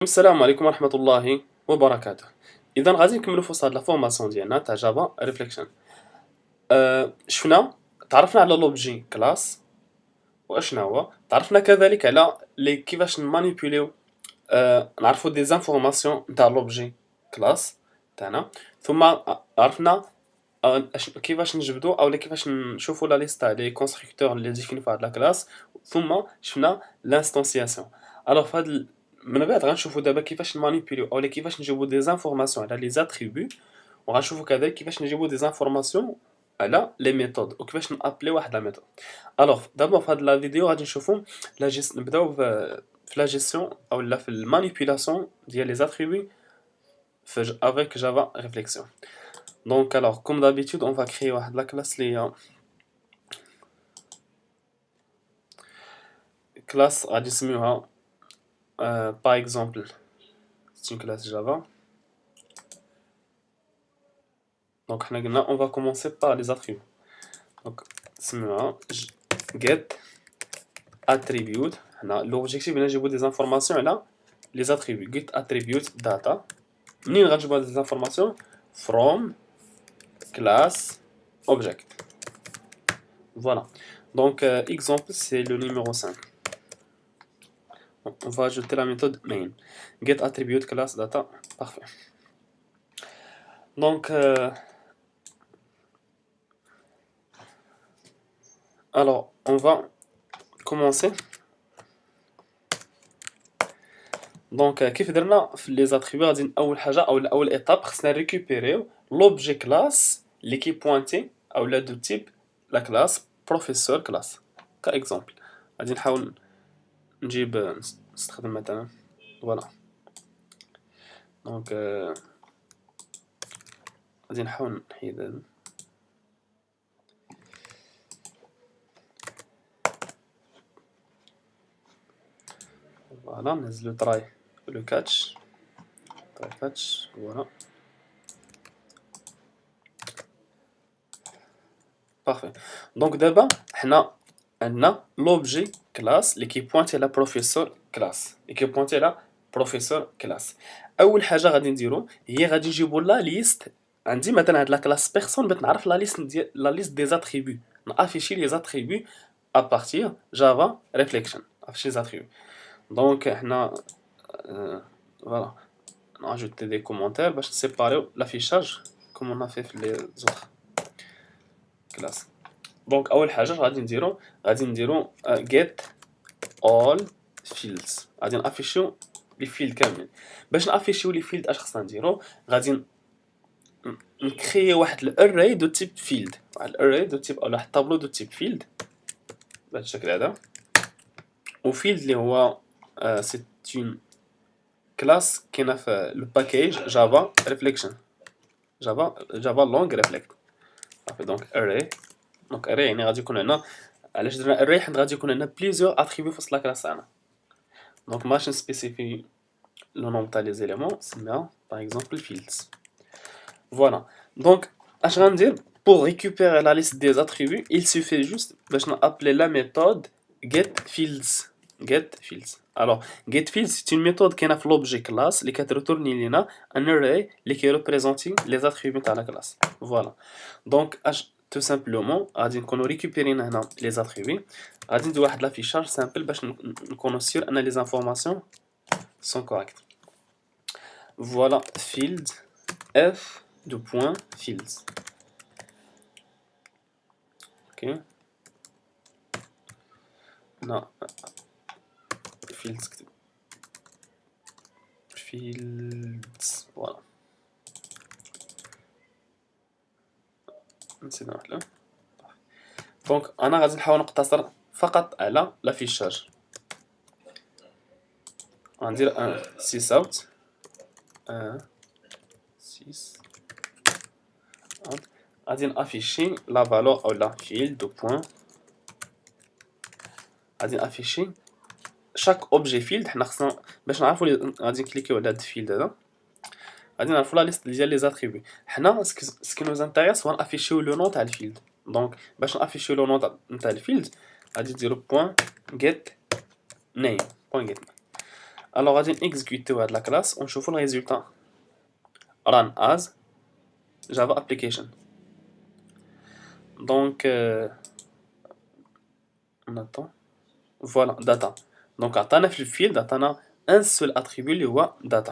السلام عليكم ورحمة الله وبركاته. إذا غادي نكملوا في هاد لا فورماسيون ديالنا تاع جافا ريفليكشن. شفنا تعرفنا على لوبجي كلاس واشنا هو، تعرفنا كذلك على كيفاش نمانيبيوليو نعرفوا دي زانفورماسيون نتاع لوبجي كلاس تاعنا، ثم عرفنا كيفاش نجبدوا او كيفاش نشوفوا لا ليست تاع لي كونستركتور اللي ديفيني في هاد لا كلاس، ثم شفنا لانستونسياسيون. الوغ في هاد من بعد غنشوفوا دابا كيفاش نمانيبيوليو او كيفاش نجيبوا دي زانفورماسيون على لي زاتريبيو، وغنشوفوا كذلك كيفاش نجيبوا دي زانفورماسيون على لي ميثود وكيفاش نابلي واحد لا ميثود. الوغ دابا في هاد لا فيديو غادي نشوفوا نبداو في لا جيستيون او لا في المانيبيولاسيون ديال لي زاتريبيو avec Java Reflexion. Donc alors comme d'habitude on va créer la classe classe غادي نسميوها par exemple c'est une classe Java. Donc on va commencer par les attributs. Donc نسميوها get attribute. L'objectif هنا نجيبو des informations على les attributs. Get attribute data. منين غنجيبو des informations from class object. Voilà. Donc exemple c'est le numéro 5. On va ajouter la méthode main. Get attribute class data. Parfait. Donc alors on va commencer. Donc كيف درنا في لي زاتريبيو غادي اول حاجه او اول ايطاب خصنا ريكوبيريو لوبجي كلاس اللي كي بوينتي او لا دو تيب لا كلاس بروفيسور كلاس. كاكزومبل غادي نحاول نستخدم مثلا فوالا. دونك غادي نحاول نحيد فوالا ننزلو تراي le catch, voilà. Parfait. Donc d'abord, on a l'objet classe qui pointe à la professeur classe. أول حاجة غادي نديرو هي غادي نجيبو لا ليست. عندي مثلا هاد لا كلاس بيرسون بغيت نعرف لا ليست ديال لا ليست دي زاتريبيو، نافيشي لي زاتريبيو à partir Java Reflection. afficher les attributs. Donc حنا voilà, on a ajouté des commentaires pour séparer l'affichage comme on a fait les autres classes. Donc أول حاجة غادي نديرو get all fields. غادي نافيشيو لي فيلد كاملين. باش نافيشيو لي فيلد اش خصنا نديرو؟ غادي نكريي واحد الاري دو تيب فيلد، واحد الاري دو تيب او واحد الطابلو دو تيب فيلد بهذا الشكل هذا. وفيلد اللي هو سي اون كلاس كاينه في لو باكيج جافا ريفليكشن، جافا لونغ ريفليكت. صافي دونك اري. دونك اري يعني غادي يكون عندنا، علاش درنا اري؟ حيت غادي يكون عندنا بليزيور اتريبيو في وسط لا كلاس تاعنا. دونك باش نسبيسيفي لو نوم تاع لي زيليمون سميها باغ اكزومبل فيلدز. فوالا. دونك اش غندير pour récupérer la liste des attributs? Il suffit juste باش نابلي la méthode getFields. Alors getFields c'est une méthode qui est dans l'objet classe اللي كتريتورني لينا un array اللي كيريبريزونتي les attributs تاع la classe. Voilà. Donc tout simplement غادي نكونوا ريكوبيرينا هنا les attributs. غادي ندير واحد لافيشاج سامبل باش نكونوا سير ان les informations sont correctes. Voilà field f de point fields. Ok. Non. Fields. Voilà. نسينا واحد. دونك انا غادي نحاول نقتصر فقط على لافيشاج. غندير ان 6 اوت 6 غادي نافيشي لا فالور او لا فيلد دو بوين. غادي نافيشي chaque objet field. حنا خصنا باش نعرفوا غادي نكليكيو على هاد الفيلد هذا غادي نعرفوا لا ليست ديال لي زاتريبيو. حنا سكي نوز انتريس هو نافيشيو لو نون تاع الفيلد. دونك باش نافيشيو لو نون تاع الفيلد غادي ديرو بوين get name. Alors غادي نexécuter هاد la classe ونشوفوا le résultat. Run as Java application. Donc on attend. Voilà, data. Donc عطانا في الفيلد عطانا un seul attribut اللي هو data.